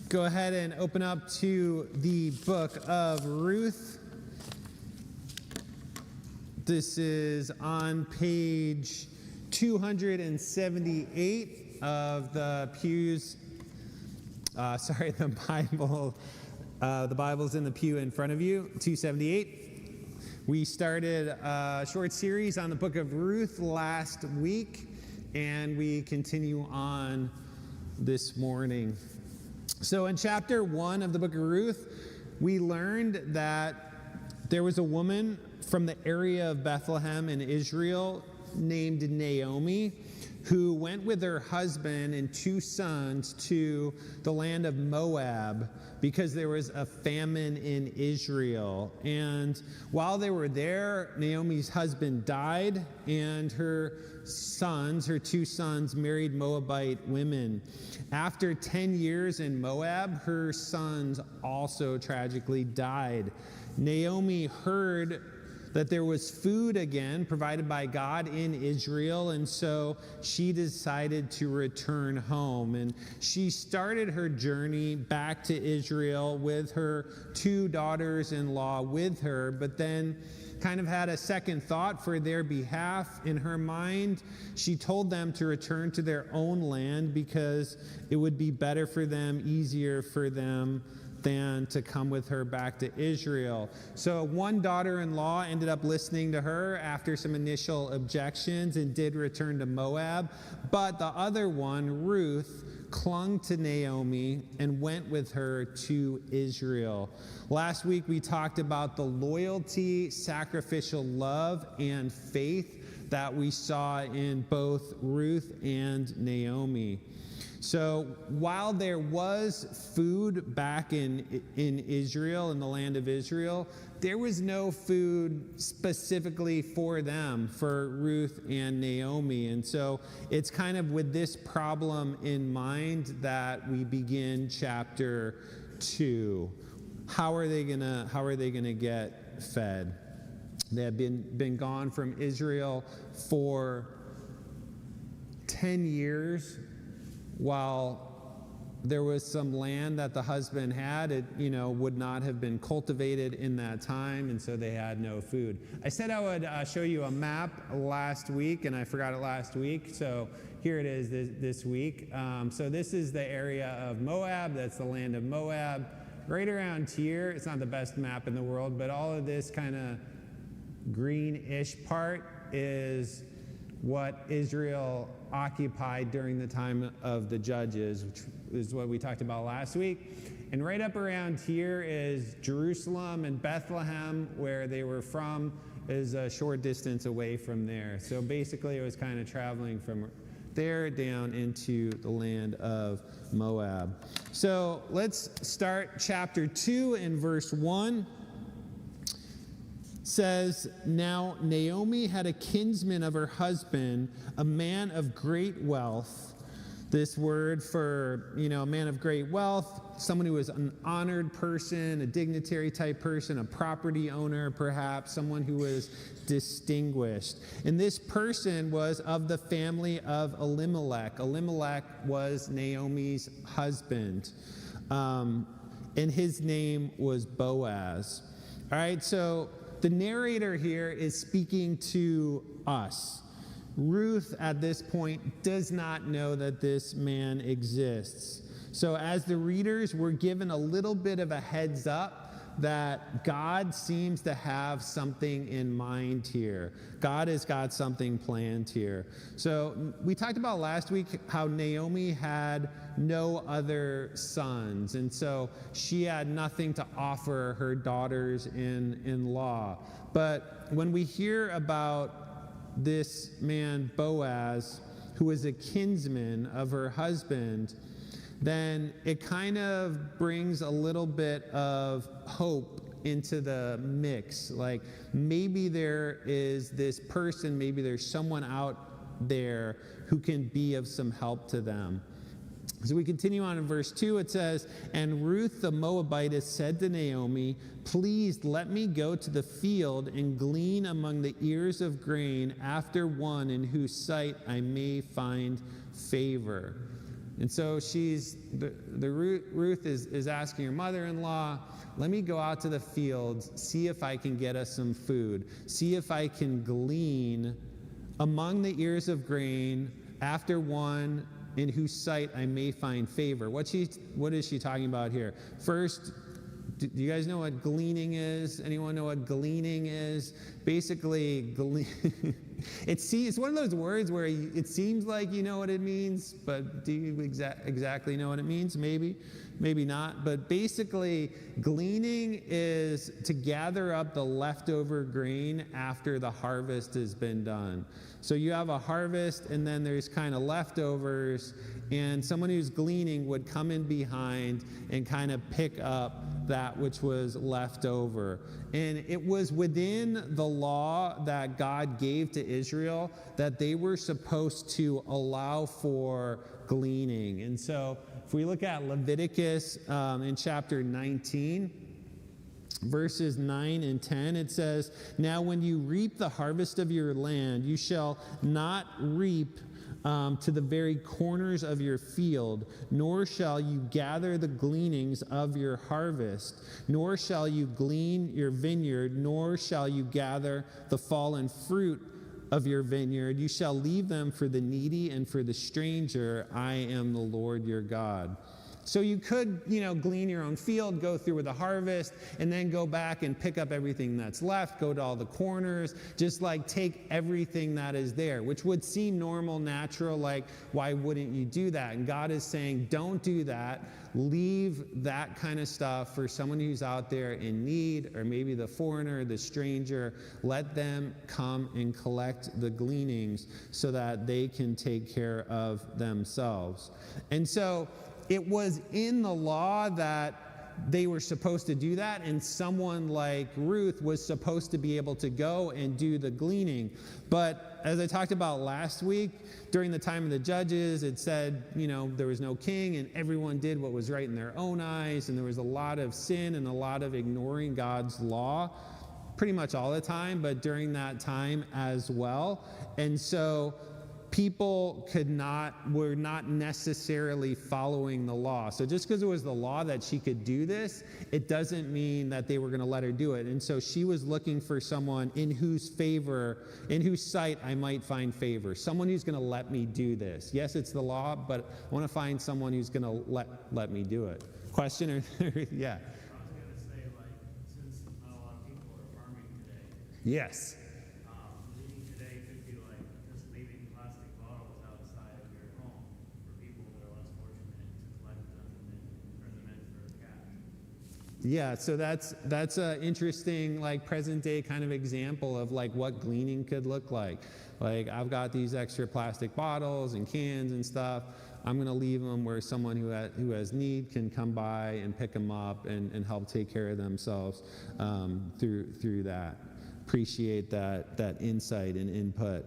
Go ahead and open up to the book of Ruth. This is on page 278 of the Pew's, the Bible. The Bible's in the pew in front of you, 278. We started a short series on the book of Ruth last week, and we continue on this morning. So in chapter 1 of the book of Ruth, we learned that there was a woman from the area of Bethlehem in Israel named Naomi, who went with her husband and 2 sons to the land of Moab because there was a famine in Israel. And while they were there, Naomi's husband died, and her 2 sons, married Moabite women. After 10 years in Moab, her sons also tragically died. Naomi heard that there was food again provided by God in Israel, and so she decided to return home. And she started her journey back to Israel with her 2 daughters-in-law with her, but then kind of had a second thought for their behalf. In her mind, she told them to return to their own land because it would be better for them, easier for them than to come with her back to Israel. So one daughter-in-law ended up listening to her after some initial objections and did return to Moab. But the other one, Ruth, clung to Naomi and went with her to Israel. Last week we talked about the loyalty, sacrificial love, and faith that we saw in both Ruth and Naomi. So while there was food back in Israel, in the land of Israel, there was no food specifically for them, for Ruth and Naomi. And so it's kind of with this problem in mind that we begin chapter 2. How are they gonna get fed? They had been gone from Israel for 10 years. While there was some land that the husband had, it would not have been cultivated in that time, and so they had no food. I said I would show you a map last week, and I forgot it last week, so here it is this week. So this is the area of Moab. That's the land of Moab. Right around here, it's not the best map in the world, but all of this kind of greenish part is what Israel occupied during the time of the Judges, which is what we talked about last week. And right up around here is Jerusalem, and Bethlehem, where they were from, is a short distance away from there. So basically it was kind of traveling from there down into the land of Moab. So let's start chapter 2 in verse 1. Says, "Now Naomi had a kinsman of her husband, a man of great wealth." This word for, a man of great wealth, someone who was an honored person, a dignitary type person, a property owner perhaps, someone who was distinguished. And this person was of the family of Elimelech. Elimelech was Naomi's husband, and his name was Boaz. All right, so the narrator here is speaking to us. Ruth, at this point, does not know that this man exists. So as the readers, we're given a little bit of a heads up that God seems to have something in mind here. God has got something planned here. So we talked about last week how Naomi had no other sons, and so she had nothing to offer her daughters-in-law. But when we hear about this man Boaz, who is a kinsman of her husband, then it kind of brings a little bit of hope into the mix. Like maybe there is this person, maybe there's someone out there who can be of some help to them. So we continue on in verse 2. It says, "And Ruth the Moabitess said to Naomi, 'Please let me go to the field and glean among the ears of grain after one in whose sight I may find favor.'" And so Ruth is asking her mother-in-law, let me go out to the fields, see if I can get us some food, see if I can glean among the ears of grain after one in whose sight I may find favor. What is she talking about here? First, do you guys know what gleaning is? Anyone know what gleaning is? Basically, it's one of those words where it seems like you know what it means, but do you exactly know what it means? Maybe not. But basically, gleaning is to gather up the leftover grain after the harvest has been done. So you have a harvest, and then there's kind of leftovers, and someone who's gleaning would come in behind and kind of pick up that which was left over. And it was within the law that God gave to Israel that they were supposed to allow for gleaning. And so if we look at Leviticus in chapter 19, verses 9 and 10, it says, now when you reap the harvest of your land, you shall not reap to the very corners of your field, nor shall you gather the gleanings of your harvest, nor shall you glean your vineyard, nor shall you gather the fallen fruit of your vineyard. You shall leave them for the needy and for the stranger. I am the Lord your God. So you could, glean your own field, go through with the harvest, and then go back and pick up everything that's left, go to all the corners, just like take everything that is there, which would seem normal, natural, like why wouldn't you do that? And God is saying, don't do that. Leave that kind of stuff for someone who's out there in need, or maybe the foreigner, the stranger. Let them come and collect the gleanings so that they can take care of themselves. And so it was in the law that they were supposed to do that, and someone like Ruth was supposed to be able to go and do the gleaning. But as I talked about last week, during the time of the judges, it said, there was no king, and everyone did what was right in their own eyes, and there was a lot of sin and a lot of ignoring God's law, pretty much all the time, but during that time as well. And so people were not necessarily following the law. So just because it was the law that she could do this, it doesn't mean that they were going to let her do it. And so she was looking for someone in whose sight I might find favor. Someone who's going to let me do this. Yes, it's the law, but I want to find someone who's going to let me do it. Question or yeah? I was going to say, since not a lot of people are farming today. Yes. Leaving today could be like just leaving plastic bottles outside of your home for people that are less fortunate to collect them and then turn them in for cash. Yeah, so that's an interesting present day kind of example of what gleaning could look like. I've got these extra plastic bottles and cans and stuff. I'm going to leave them where someone who has need can come by and pick them up and help take care of themselves through that. Appreciate that insight and input.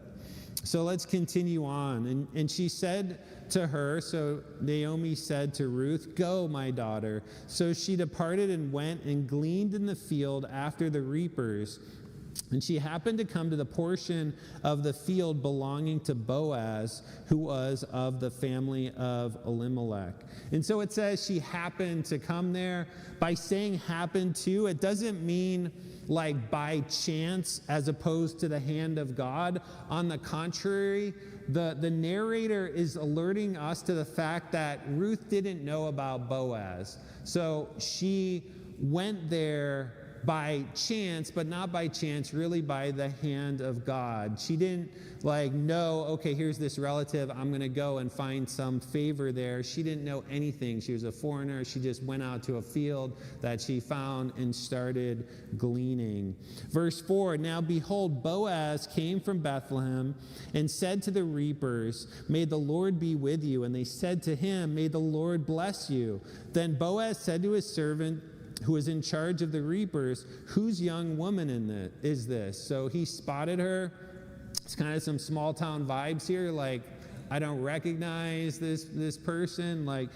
So let's continue on. And she said to her, so Naomi said to Ruth, "Go, my daughter." So she departed and went and gleaned in the field after the reapers. And she happened to come to the portion of the field belonging to Boaz, who was of the family of Elimelech. And so it says she happened to come there. By saying happened to, it doesn't mean by chance as opposed to the hand of God. On the contrary, the narrator is alerting us to the fact that Ruth didn't know about Boaz. So she went there by chance, but not by chance, really by the hand of God. She didn't know, okay, here's this relative, I'm going to go and find some favor there. She didn't know anything. She was a foreigner. She just went out to a field that she found and started gleaning. Verse 4, "Now behold, Boaz came from Bethlehem and said to the reapers, 'May the Lord be with you.' And they said to him, 'May the Lord bless you.' Then Boaz said to his servant, who was in charge of the reapers, 'Whose young woman is this?' So he spotted her. It's kind of some small town vibes here. I don't recognize this person. Like,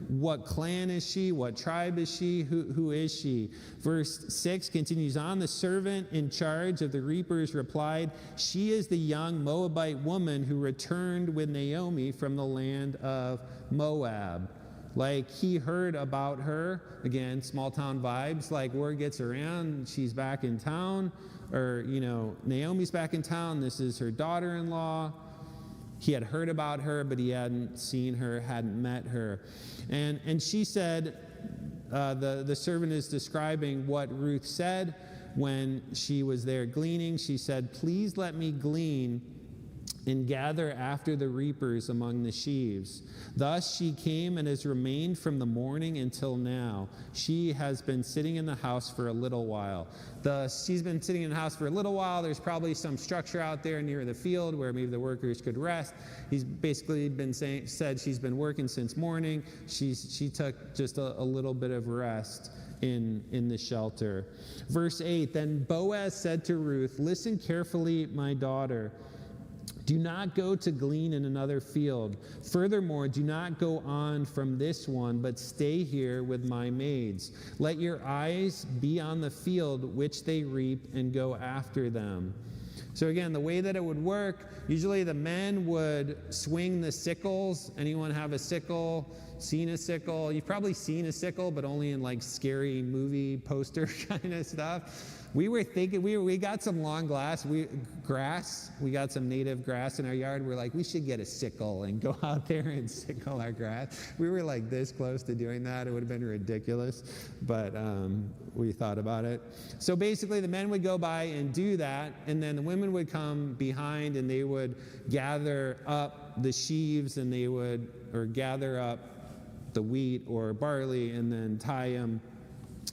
what clan is she? What tribe is she? Who is she? Verse 6 continues on. The servant in charge of the reapers replied, she is the young Moabite woman who returned with Naomi from the land of Moab. Like, he heard about her. Again, small town vibes. Like, word gets around, she's back in town. Or, Naomi's back in town. This is her daughter-in-law. He had heard about her, but he hadn't seen her, hadn't met her. And she said, the servant is describing what Ruth said when she was there gleaning. She said, please let me glean and gather after the reapers among the sheaves. Thus she came and has remained from the morning until now. She has been sitting in the house for a little while. She's been sitting in the house for a little while. There's probably some structure out there near the field where maybe the workers could rest. He's basically said she's been working since morning. She took just a little bit of rest in the shelter. Verse 8, then Boaz said to Ruth, listen carefully, my daughter. Do not go to glean in another field. Furthermore, do not go on from this one, but stay here with my maids. Let your eyes be on the field which they reap, and go after them. So again, the way that it would work, usually the men would swing the sickles. Anyone have a sickle? Seen a sickle? You've probably seen a sickle, but only in like scary movie poster kind of stuff. We were thinking, we got some long grass. We got some native grass in our yard. We're like, we should get a sickle and go out there and sickle our grass. We were like this close to doing that. It would have been ridiculous, but we thought about it. So basically the men would go by and do that, and then the women would come behind and they would gather up the sheaves, and they would, or gather up the wheat or barley, and then tie them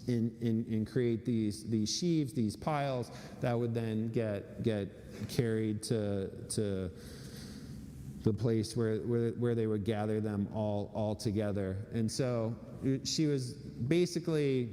and create these sheaves, these piles that would then get carried to the place where they would gather them all together. And so he was basically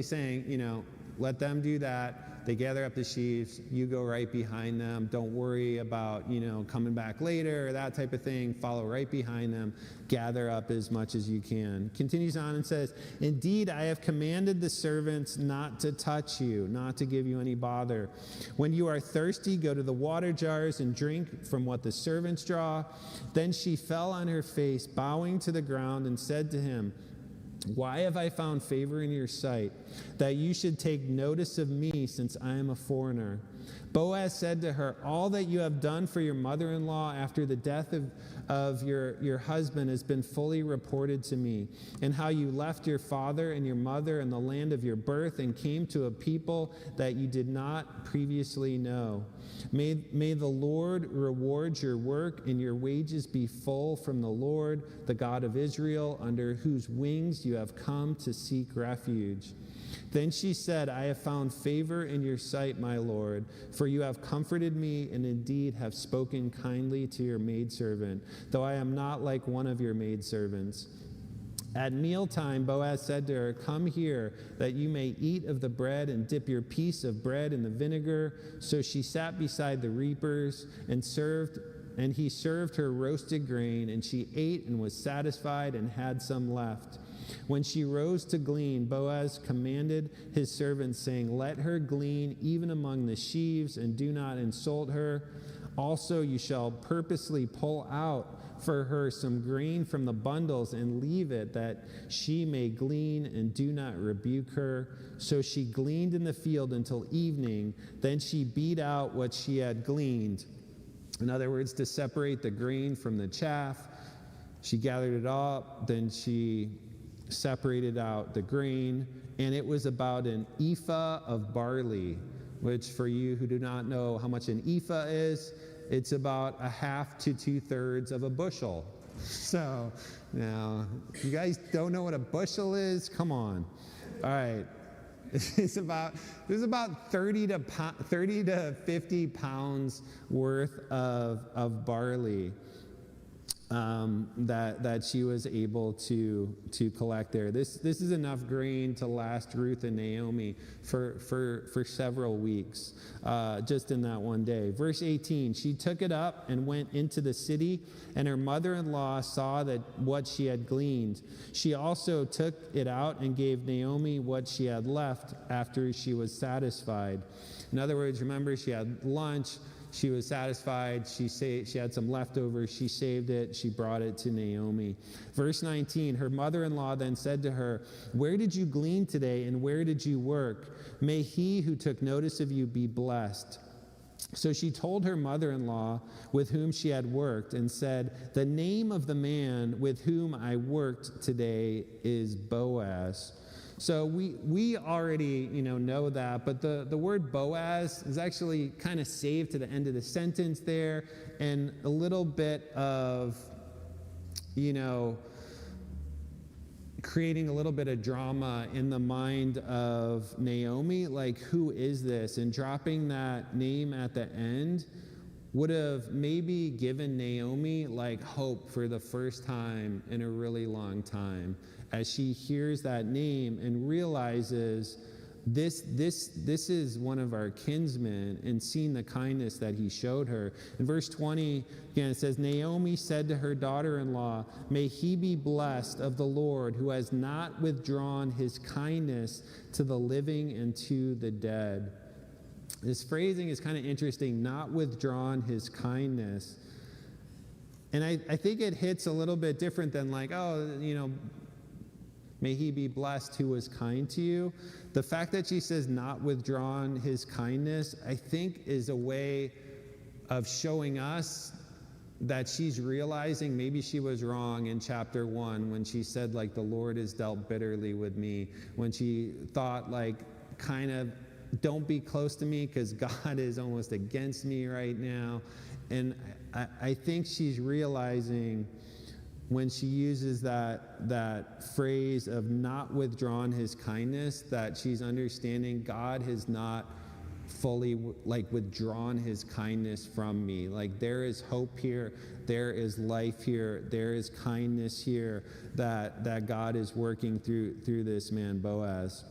saying, let them do that. They gather up the sheaves. You go right behind them. Don't worry about, coming back later or that type of thing. Follow right behind them. Gather up as much as you can. Continues on and says, indeed, I have commanded the servants not to touch you, not to give you any bother. When you are thirsty, go to the water jars and drink from what the servants draw. Then she fell on her face, bowing to the ground, and said to him, why have I found favor in your sight, that you should take notice of me, since I am a foreigner? Boaz said to her, all that you have done for your mother-in-law after the death of your husband has been fully reported to me, and how you left your father and your mother and the land of your birth and came to a people that you did not previously know. May the Lord reward your work, and your wages be full from the Lord, the God of Israel, under whose wings you have come to seek refuge. Then she said, I have found favor in your sight, my Lord, for you have comforted me and indeed have spoken kindly to your maidservant, though I am not like one of your maidservants. At mealtime, Boaz said to her, come here, that you may eat of the bread and dip your piece of bread in the vinegar. So she sat beside the reapers and he served her roasted grain, and she ate and was satisfied and had some left. When she rose to glean, Boaz commanded his servants, saying, let her glean even among the sheaves, and do not insult her. Also you shall purposely pull out for her some grain from the bundles, and leave it, that she may glean, and do not rebuke her. So she gleaned in the field until evening. Then she beat out what she had gleaned. In other words, to separate the grain from the chaff. She gathered it up, then she separated out the grain, and it was about an ephah of barley, which, for you who do not know how much an ephah is, it's about a half to 2/3 of a bushel. So now, if you guys don't know what a bushel is, come on. All right. There's about 30 to 50 pounds worth of barley. that she was able to collect there. This is enough grain to last Ruth and Naomi for several weeks, just in that one day. Verse 18, she took it up and went into the city, and her mother-in-law saw that what she had gleaned. She also took it out and gave Naomi what she had left after she was satisfied. In other words, remember, she had lunch. She was satisfied. She had some leftovers. She saved it. She brought it to Naomi. Verse 19, her mother-in-law then said to her, "Where did you glean today, and where did you work? May he who took notice of you be blessed." So she told her mother-in-law with whom she had worked and said, "The name of the man with whom I worked today is Boaz." So we already know that, but the word Boaz is actually kind of saved to the end of the sentence there, and a little bit of creating a little bit of drama in the mind of Naomi, like, who is this? And dropping that name at the end would have maybe given Naomi like hope for the first time in a really long time, as she hears that name and realizes this is one of our kinsmen, and seeing the kindness that he showed her. In verse 20, again, it says, Naomi said to her daughter-in-law, "May he be blessed of the Lord, who has not withdrawn his kindness to the living and to the dead." This phrasing is kind of interesting, not withdrawn his kindness. And I think it hits a little bit different than like, may he be blessed who was kind to you. The fact that she says not withdrawn his kindness, I think, is a way of showing us that she's realizing maybe she was wrong in chapter 1 when she said, like, the Lord has dealt bitterly with me, when she thought, like, kind of, don't be close to me because God is almost against me right now. And I think she's realizing when she uses that phrase of not withdrawn his kindness, that she's understanding God has not fully withdrawn his kindness from me. Like, there is hope here, there is life here, there is kindness here that God is working through this man Boaz.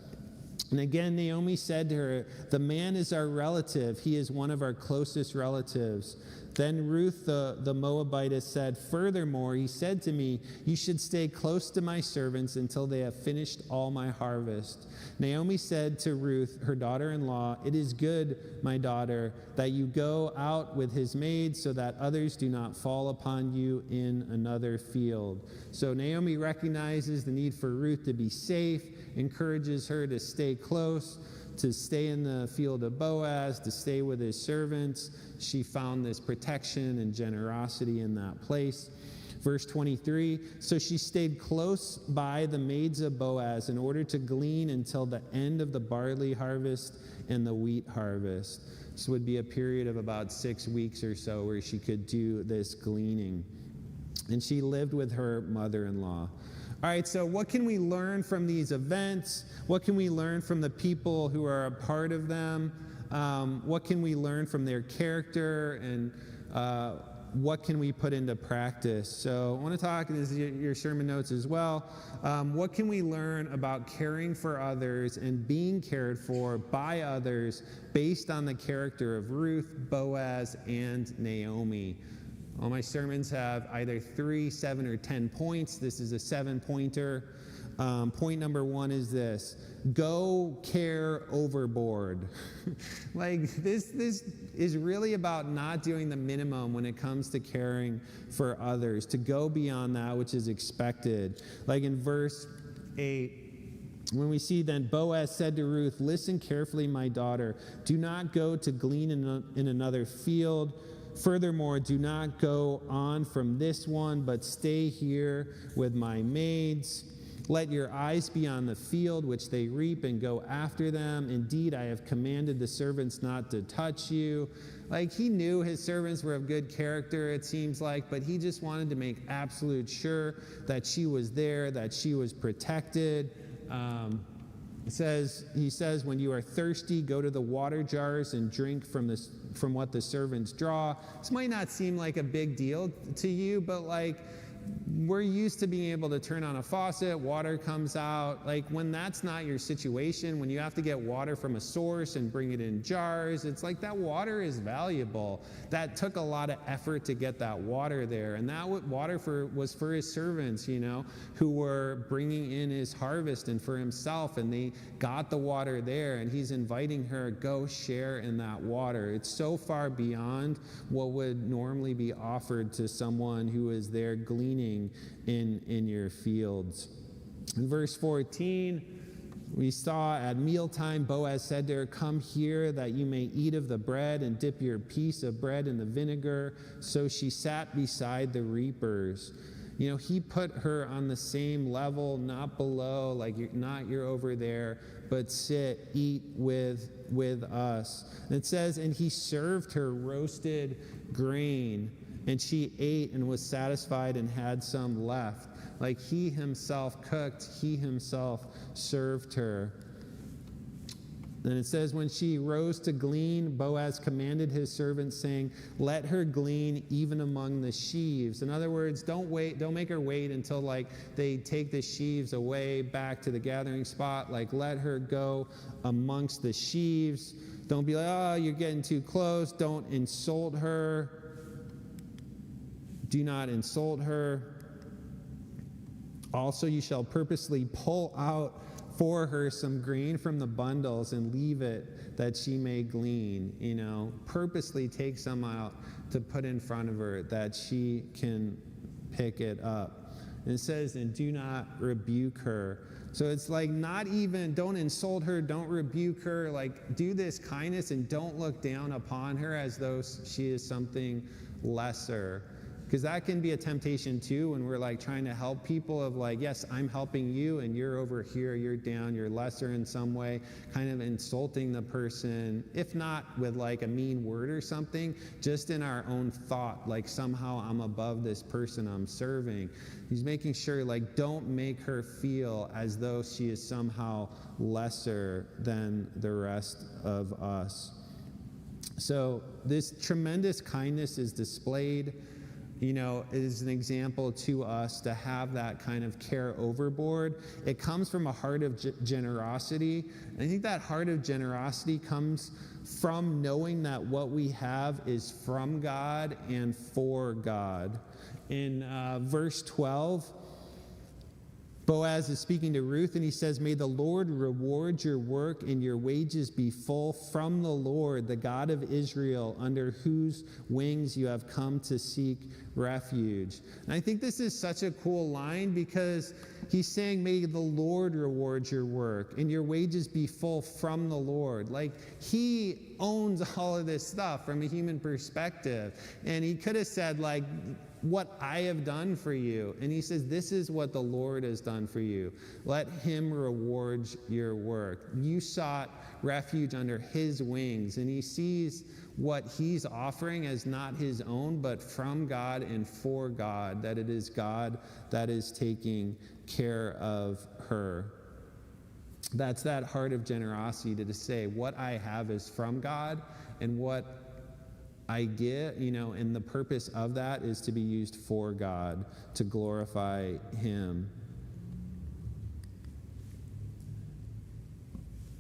And again, Naomi said to her, "The man is our relative. He is one of our closest relatives." Then Ruth the Moabitess said, "Furthermore, he said to me, 'You should stay close to my servants until they have finished all my harvest.'" Naomi said to Ruth, her daughter-in-law, "It is good, my daughter, that you go out with his maids so that others do not fall upon you in another field." So Naomi recognizes the need for Ruth to be safe, encourages her to stay close, to stay in the field of Boaz, to stay with his servants. She found this protection and generosity in that place. Verse 23, so she stayed close by the maids of Boaz in order to glean until the end of the barley harvest and the wheat harvest. This would be a period of about 6 weeks or so where she could do this gleaning. And she lived with her mother-in-law. All right, so what can we learn from these events? What can we learn from the people who are a part of them? What can we learn from their character, and what can we put into practice? So I want to talk, this is your sermon notes as well. What can we learn about caring for others and being cared for by others based on the character of Ruth, Boaz, and Naomi? All my sermons have either 3, 7, or 10 points. This is a 7-pointer. Point number 1 is this: go care overboard. This is really about not doing the minimum when it comes to caring for others, to go beyond that which is expected. Like in verse 8, when we see, then Boaz said to Ruth, "Listen carefully, my daughter. Do not go to glean in another field. Furthermore, do not go on from this one, but stay here with my maids. Let your eyes be on the field which they reap and go after them. Indeed, I have commanded the servants not to touch you." Like, he knew his servants were of good character, it seems like, but he just wanted to make absolute sure that she was there, that she was protected. He says, when you are thirsty, go to the water jars and drink from what the servants draw. This might not seem like a big deal to you, but like, we're used to being able to turn on a faucet, water comes out. Like, when that's not your situation, when you have to get water from a source and bring it in jars, it's like that water is valuable. That took a lot of effort to get that water there. And that water was for his servants, who were bringing in his harvest, and for himself. And they got the water there, and he's inviting her, go share in that water. It's so far beyond what would normally be offered to someone who is there gleaning in your fields. In verse 14, we saw at mealtime, Boaz said to her, come here that you may eat of the bread and dip your piece of bread in the vinegar. So she sat beside the reapers. He put her on the same level, not below, like you're over there, but sit, eat with us. And it says, and he served her roasted grain, and she ate and was satisfied and had some left. Like, he himself cooked, he himself served her. Then it says, when she rose to glean, Boaz commanded his servants, saying, let her glean even among the sheaves. In other words, don't make her wait until they take the sheaves away back to the gathering spot. Let her go amongst the sheaves. Don't be like, oh, you're getting too close. Don't insult her. Do not insult her. Also, you shall purposely pull out for her some grain from the bundles and leave it that she may glean. Purposely take some out to put in front of her that she can pick it up. And it says, and do not rebuke her. So it's don't insult her, don't rebuke her. Do this kindness and don't look down upon her as though she is something lesser. Because that can be a temptation too, when we're trying to help people of yes, I'm helping you and you're over here, you're down, you're lesser in some way, kind of insulting the person, if not with a mean word or something, just in our own thought, somehow I'm above this person I'm serving. He's making sure don't make her feel as though she is somehow lesser than the rest of us. So this tremendous kindness is displayed. Is an example to us to have that kind of care overboard. It comes from a heart of generosity. And I think that heart of generosity comes from knowing that what we have is from God and for God. In verse 12, Boaz is speaking to Ruth, and he says, may the Lord reward your work and your wages be full from the Lord, the God of Israel, under whose wings you have come to seek refuge. And I think this is such a cool line, because he's saying, may the Lord reward your work and your wages be full from the Lord. He owns all of this stuff from a human perspective. And he could have said, what I have done for you. And he says, this is what the Lord has done for you. Let him reward your work. You sought refuge under his wings, and he sees what he's offering as not his own, but from God and for God, that it is God that is taking care of her. That's that heart of generosity, to say what I have is from God, and what I get, and the purpose of that is to be used for God, to glorify him.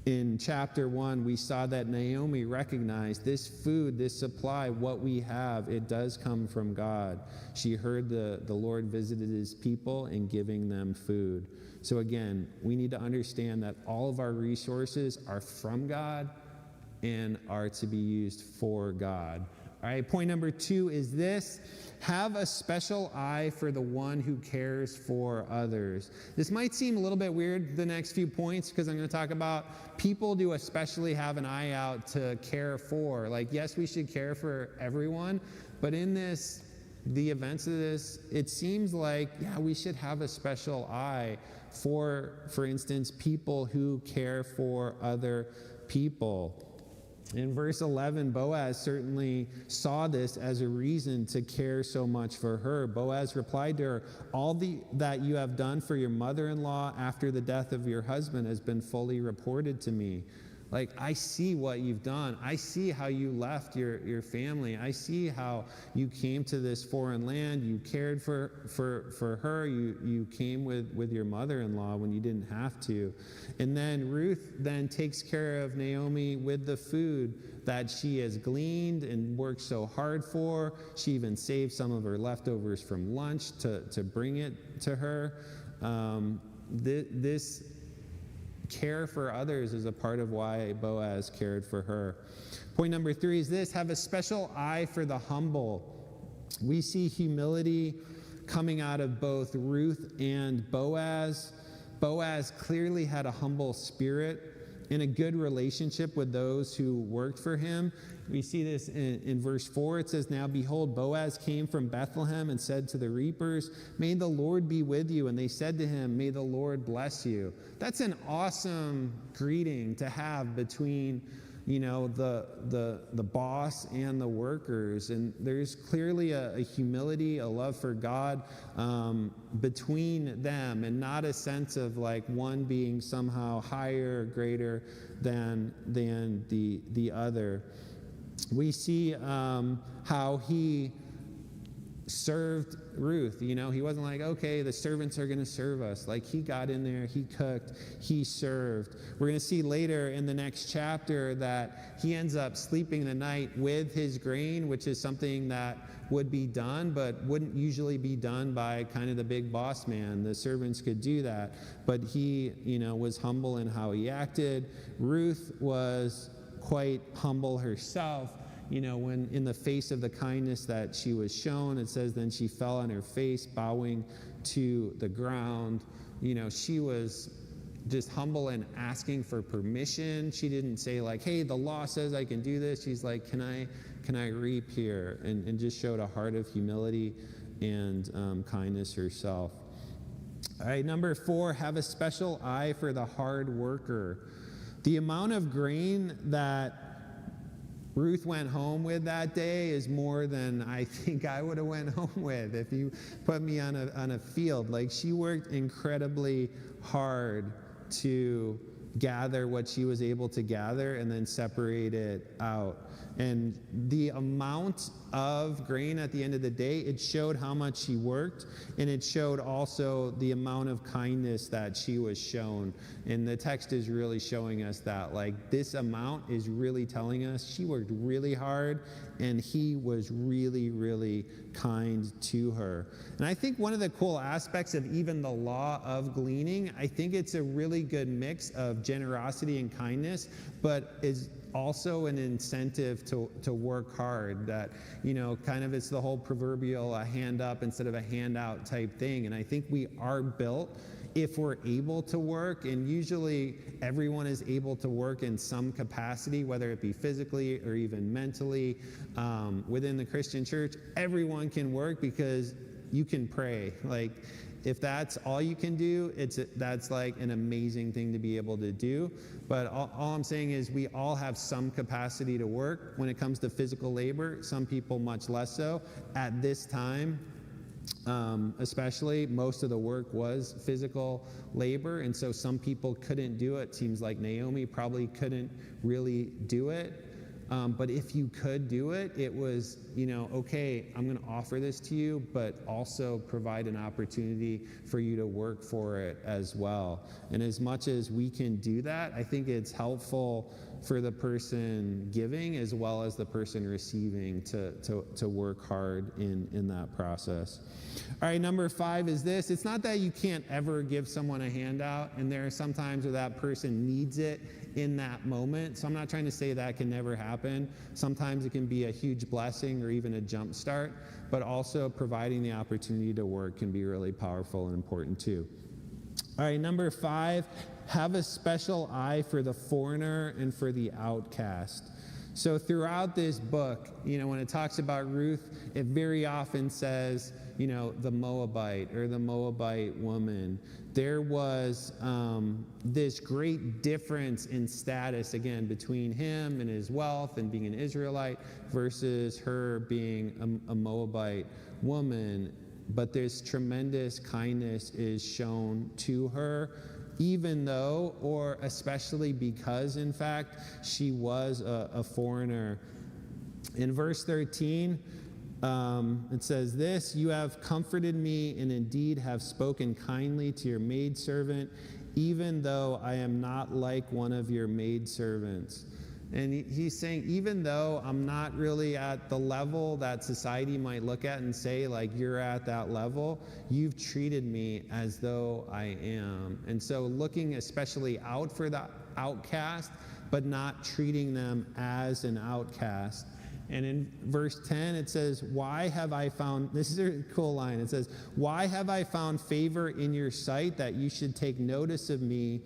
In chapter 1, we saw that Naomi recognized this food, this supply, what we have, it does come from God. She heard the Lord visited his people in giving them food. So again, we need to understand that all of our resources are from God and are to be used for God. All right, point number 2 is this: have a special eye for the one who cares for others. This might seem a little bit weird, the next few points, because I'm going to talk about people do especially have an eye out to care for. Yes, we should care for everyone, but in the events of this, it seems we should have a special eye for instance, people who care for other people. In verse 11, Boaz certainly saw this as a reason to care so much for her. Boaz replied to her, "All that you have done for your mother-in-law after the death of your husband has been fully reported to me." Like, I see what you've done. I see how you left your family. I see how you came to this foreign land. You cared for her. You came with your mother-in-law when you didn't have to. And then Ruth then takes care of Naomi with the food that she has gleaned and worked so hard for. She even saved some of her leftovers from lunch to bring it to her. This care for others is a part of why Boaz cared for her. Point number 3 is this: have a special eye for the humble. We see humility coming out of both Ruth and Boaz. Boaz clearly had a humble spirit and a good relationship with those who worked for him. We see this in verse 4. It says, "Now behold, Boaz came from Bethlehem and said to the reapers, 'May the Lord be with you.' And they said to him, 'May the Lord bless you.'" That's an awesome greeting to have between, the boss and the workers. And there's clearly a humility, a love for God between them, and not a sense of like one being somehow higher or greater than the other. We see how he served Ruth. He wasn't like, okay, the servants are going to serve us. Like, he got in there, he cooked, he served. We're going to see later in the next chapter that he ends up sleeping the night with his grain, which is something that would be done, but wouldn't usually be done by kind of the big boss man. The servants could do that, but he, was humble in how he acted. Ruth was quite humble herself. When in the face of the kindness that she was shown, it says, then she fell on her face, bowing to the ground. She was just humble and asking for permission. She didn't say like, hey, the law says I can do this. She's like, can I reap here? And just showed a heart of humility and kindness herself. All right, number 4, have a special eye for the hard worker. The amount of grain that Ruth went home with that day is more than I think I would have went home with if you put me on a field. Like, she worked incredibly hard to gather what she was able to gather and then separate it out. And the amount of grain at the end of the day, it showed how much she worked, and it showed also the amount of kindness that she was shown. And the text is really showing us that, like, this amount is really telling us she worked really hard, and he was really, really kind to her. And I think one of the cool aspects of even the law of gleaning, I think it's a really good mix of generosity and kindness, but is also an incentive to work hard. That, kind of it's the whole proverbial hand up instead of a handout type thing. And I think we are built, if we're able to work, and usually everyone is able to work in some capacity, whether it be physically or even mentally. Within the Christian church, everyone can work because you can pray. Like, if that's all you can do, that's like an amazing thing to be able to do. But all I'm saying is we all have some capacity to work when it comes to physical labor, some people much less so. At this time, especially, most of the work was physical labor, and so some people couldn't do it. Seems like Naomi probably couldn't really do it. But if you could do it, it was, okay, I'm going to offer this to you, but also provide an opportunity for you to work for it as well. And as much as we can do that, I think it's helpful for the person giving as well as the person receiving to work hard in that process. All right, number 5 is this. It's not that you can't ever give someone a handout, and there are some times where that person needs it in that moment. So I'm not trying to say that can never happen. Sometimes it can be a huge blessing or even a jump start, but also providing the opportunity to work can be really powerful and important too. All right, number 5, have a special eye for the foreigner and for the outcast. So throughout this book, when it talks about Ruth, it very often says, the Moabite or the Moabite woman. There was this great difference in status, again, between him and his wealth and being an Israelite versus her being a Moabite woman. But this tremendous kindness is shown to her, even though, or especially because, in fact, she was a foreigner. In verse 13, it says this: "You have comforted me and indeed have spoken kindly to your maidservant, even though I am not like one of your maidservants." And he's saying, even though I'm not really at the level that society might look at and say, like, you're at that level, you've treated me as though I am. And so looking especially out for the outcast, but not treating them as an outcast. And in verse 10, it says, "Why have I found," this is a cool line, it says, "Why have I found favor in your sight that you should take notice of me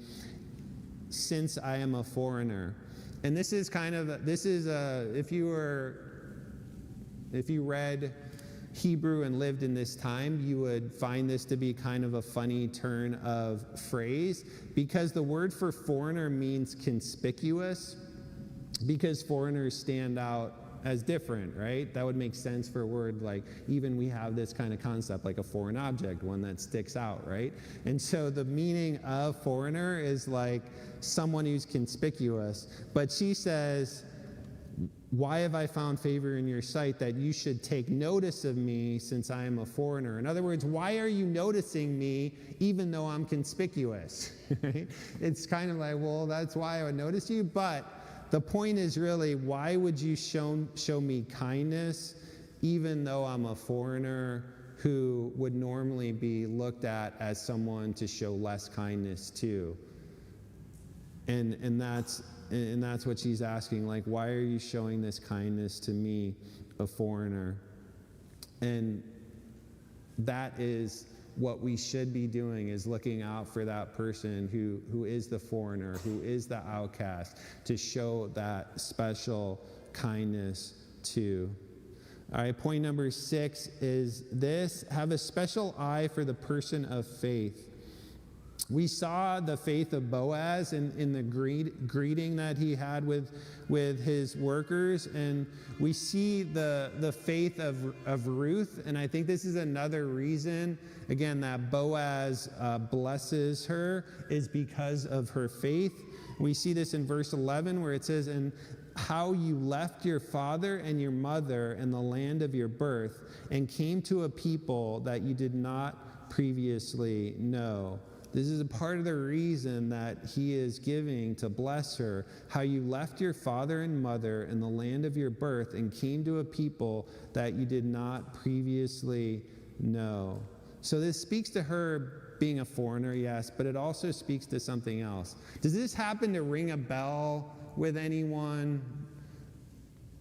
since I am a foreigner?" And this is if you read Hebrew and lived in this time, you would find this to be kind of a funny turn of phrase, because the word for foreigner means conspicuous, because foreigners stand out as different, right? That would make sense for a word like, even we have this kind of concept like a foreign object, one that sticks out, right? And so the meaning of foreigner is like someone who's conspicuous. But she says, "Why have I found favor in your sight that you should take notice of me since I am a foreigner?" In other words, why are you noticing me even though I'm conspicuous? Right? It's kind of like, well, that's why I would notice you, but the point is really, why would you show me kindness even though I'm a foreigner who would normally be looked at as someone to show less kindness to? And that's what she's asking, like, why are you showing this kindness to me, a foreigner? And that is what we should be doing, is looking out for that person who is the foreigner, who is the outcast, to show that special kindness to. All right, point number 6 is this: have a special eye for the person of faith. We saw the faith of Boaz in the greeting that he had with his workers, and we see the faith of Ruth. And I think this is another reason, again, that Boaz blesses her, is because of her faith. We see this in verse 11 where it says, "And how you left your father and your mother and the land of your birth and came to a people that you did not previously know." This is a part of the reason that he is giving to bless her. How you left your father and mother in the land of your birth and came to a people that you did not previously know. So this speaks to her being a foreigner, yes, but it also speaks to something else. Does this happen to ring a bell with anyone?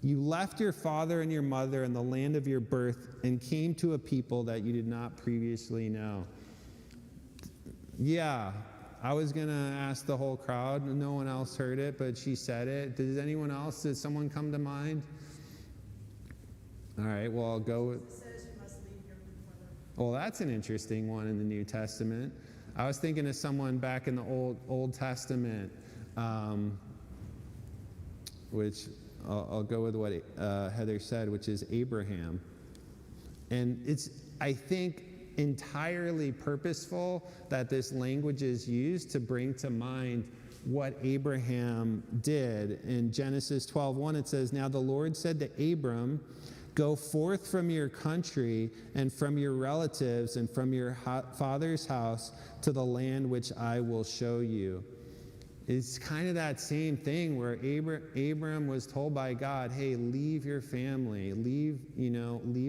You left your father and your mother in the land of your birth and came to a people that you did not previously know. Yeah, I was going to ask the whole crowd. No one else heard it, but she said it. Does anyone else? Does someone come to mind? All right, well, I'll go with... It says you must leave your root mother. Well, that's an interesting one in the New Testament. I was thinking of someone back in the Old Testament, which I'll go with what Heather said, which is Abraham. And it's, I think, entirely purposeful that this language is used to bring to mind what Abraham did. In Genesis 12:1, it says, "Now the Lord said to Abram, go forth from your country and from your relatives and from your father's house to the land which I will show you." It's kind of that same thing where Abram was told by God, hey, leave your family, leave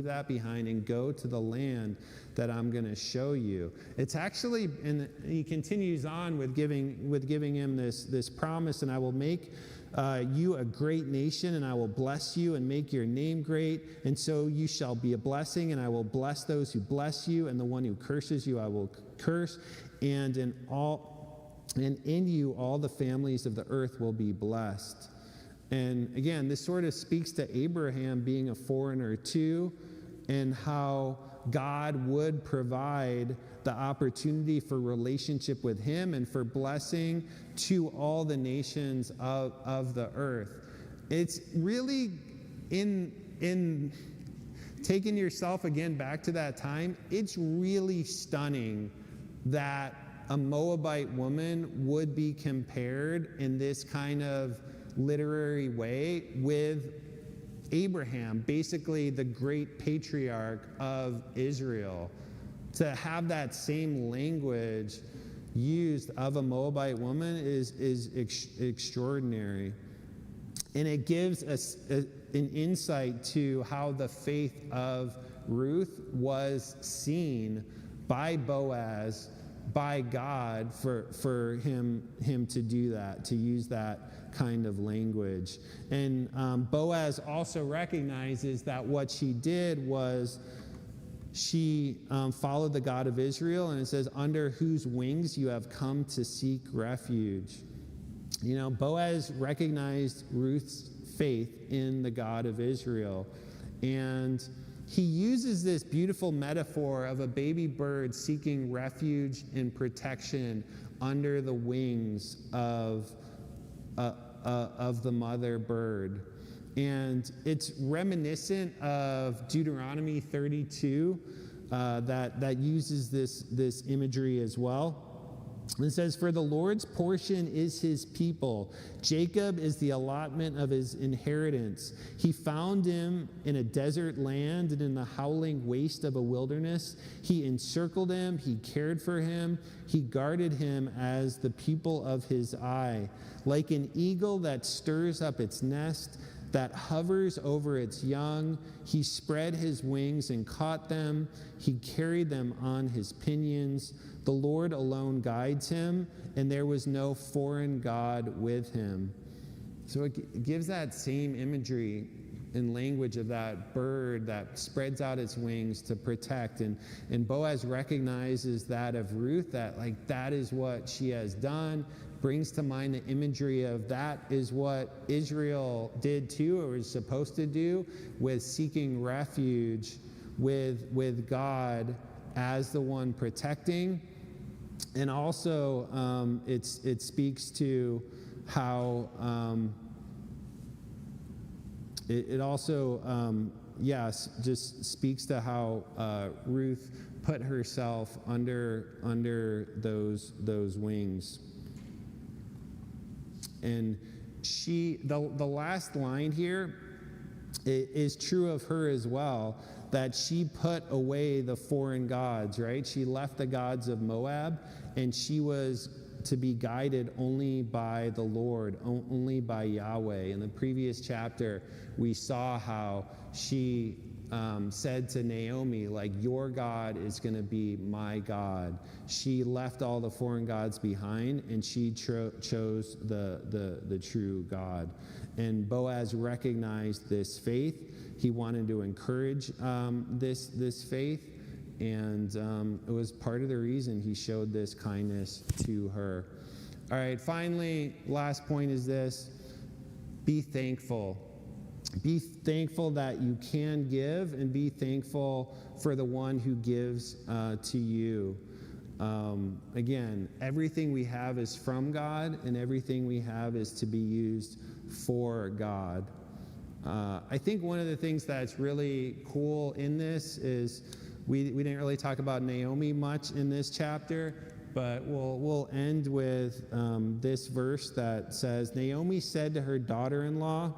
that behind and go to the land that I'm going to show you. It's actually, and he continues on with giving him this promise, and I will make you a great nation, and I will bless you and make your name great, and so you shall be a blessing, and I will bless those who bless you, and the one who curses you I will curse, and in you all the families of the earth will be blessed. And again, this sort of speaks to Abraham being a foreigner too, and how God would provide the opportunity for relationship with him and for blessing to all the nations of the earth. It's really in taking yourself again back to that time, it's really stunning that a Moabite woman would be compared in this kind of literary way with Abraham, basically the great patriarch of Israel. To have that same language used of a Moabite woman is extraordinary. And it gives us an insight to how the faith of Ruth was seen by Boaz, by God, for him to do that, to use that kind of language. And Boaz also recognizes that what she did was she followed the God of Israel, and it says, under whose wings you have come to seek refuge. You know, Boaz recognized Ruth's faith in the God of Israel, and he uses this beautiful metaphor of a baby bird seeking refuge and protection under the wings of the mother bird. And it's reminiscent of Deuteronomy 32 that uses this imagery as well. It says, for the Lord's portion is his people. Jacob is the allotment of his inheritance. He found him in a desert land and in the howling waste of a wilderness. He encircled him. He cared for him. He guarded him as the pupil of his eye. Like an eagle that stirs up its nest, that hovers over its young, he spread his wings and caught them. He carried them on his pinions. The Lord alone guides him, and there was no foreign god with him. So it gives that same imagery and language of that bird that spreads out its wings to protect. And Boaz recognizes that of Ruth, that is what she has done. Brings to mind the imagery of that is what Israel did too, or was supposed to do, with seeking refuge with God as the one protecting. And also it speaks to how it also just speaks to how Ruth put herself under those wings. And the last line here is true of her as well, that she put away the foreign gods, right? She left the gods of Moab, and she was to be guided only by the Lord, only by Yahweh. In the previous chapter, we saw how she said to Naomi, your God is going to be my God. She left all the foreign gods behind, and she chose the true God. And Boaz recognized this faith. He wanted to encourage this faith, and it was part of the reason he showed this kindness to her. All right, finally, last point is this: be thankful. Be thankful that you can give, and be thankful for the one who gives to you. Again, everything we have is from God, and everything we have is to be used for God. I think one of the things that's really cool in this is we didn't really talk about Naomi much in this chapter, but we'll end with this verse that says, Naomi said to her daughter-in-law,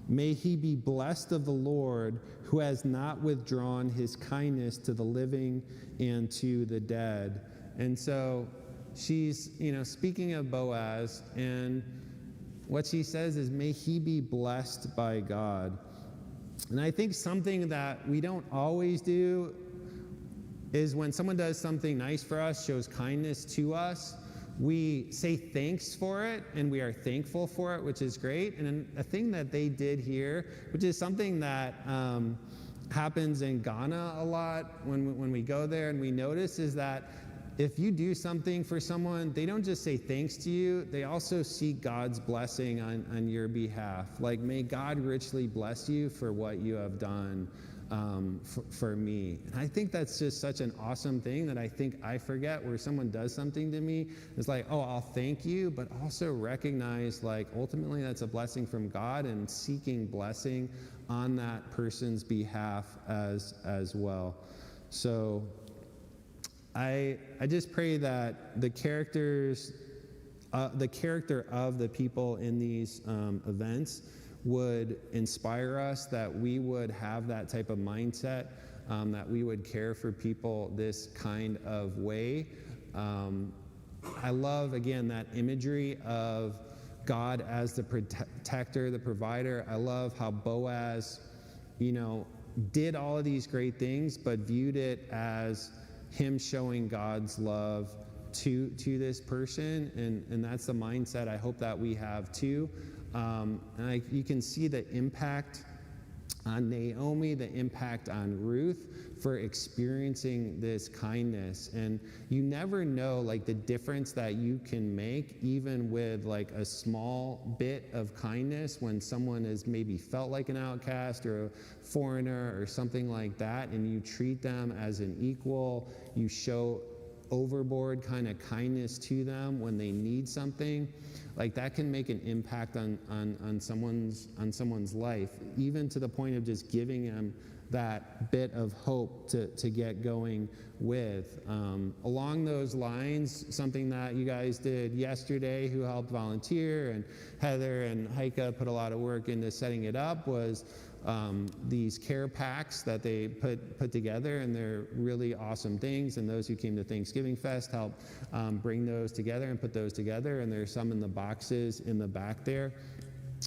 may he be blessed of the Lord, who has not withdrawn his kindness to the living and to the dead. And so she's, speaking of Boaz, and what she says is, may he be blessed by God. And I think something that we don't always do is when someone does something nice for us, shows kindness to us, we say thanks for it, and we are thankful for it, which is great. And a thing that they did here, which is something that happens in Ghana a lot when we go there and we notice, is that if you do something for someone, they don't just say thanks to you, they also seek God's blessing on your behalf. May God richly bless you for what you have done for me. And I think that's just such an awesome thing that I think I forget, where someone does something to me. It's like, oh, I'll thank you, but also recognize, like, ultimately that's a blessing from God, and seeking blessing on that person's behalf as well. So I just pray that the character of the people in these events would inspire us, that we would have that type of mindset, that we would care for people this kind of way. I love, again, that imagery of God as the protector, the provider. I love how Boaz, did all of these great things, but viewed it as him showing God's love to this person, and that's the mindset I hope that we have too. And you can see the impact on Naomi, the impact on Ruth for experiencing this kindness. And you never know, like, the difference that you can make, even with like a small bit of kindness, when someone has maybe felt like an outcast or a foreigner or something like that, and you treat them as an equal. You show overboard kind of kindness to them when they need something. Like, that can make an impact on someone's life, even to the point of just giving them that bit of hope to get going with. Along those lines, something that you guys did yesterday, who helped volunteer, and Heather and Heike put a lot of work into setting it up, was these care packs that they put together, and they're really awesome things. And those who came to Thanksgiving Fest helped bring those together and put those together, and there's some in the boxes in the back there.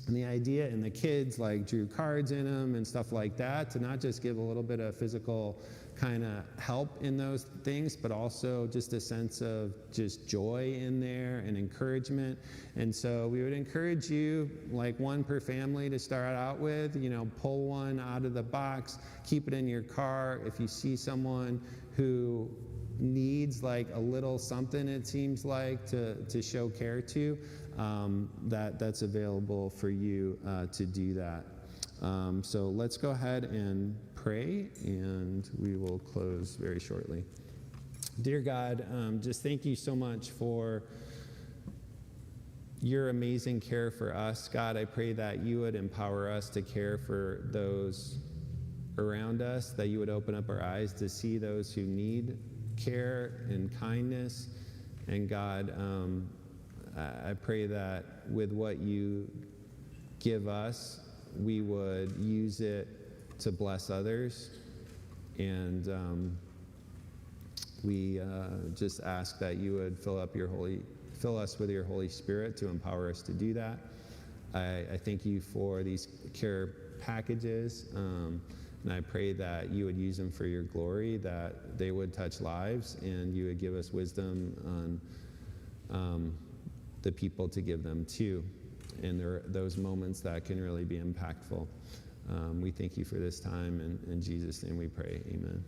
And the idea, and the kids like drew cards in them and stuff like that, to not just give a little bit of physical kind of help in those things, but also just a sense of just joy in there and encouragement. And so we would encourage you, like one per family to start out with, pull one out of the box, keep it in your car. If you see someone who needs like a little something, it seems like, to show care to, that's available for you to do that. So let's go ahead and pray, and we will close very shortly. Dear God, just thank you so much for your amazing care for us. God, I pray that you would empower us to care for those around us, that you would open up our eyes to see those who need care and kindness. And God, I pray that with what you give us, we would use it to bless others. And we just ask that you would fill us with your Holy Spirit to empower us to do that. I thank you for these care packages, and I pray that you would use them for your glory, that they would touch lives, and you would give us wisdom on the people to give them to. And there are those moments that can really be impactful. We thank you for this time, and in Jesus' name we pray, amen.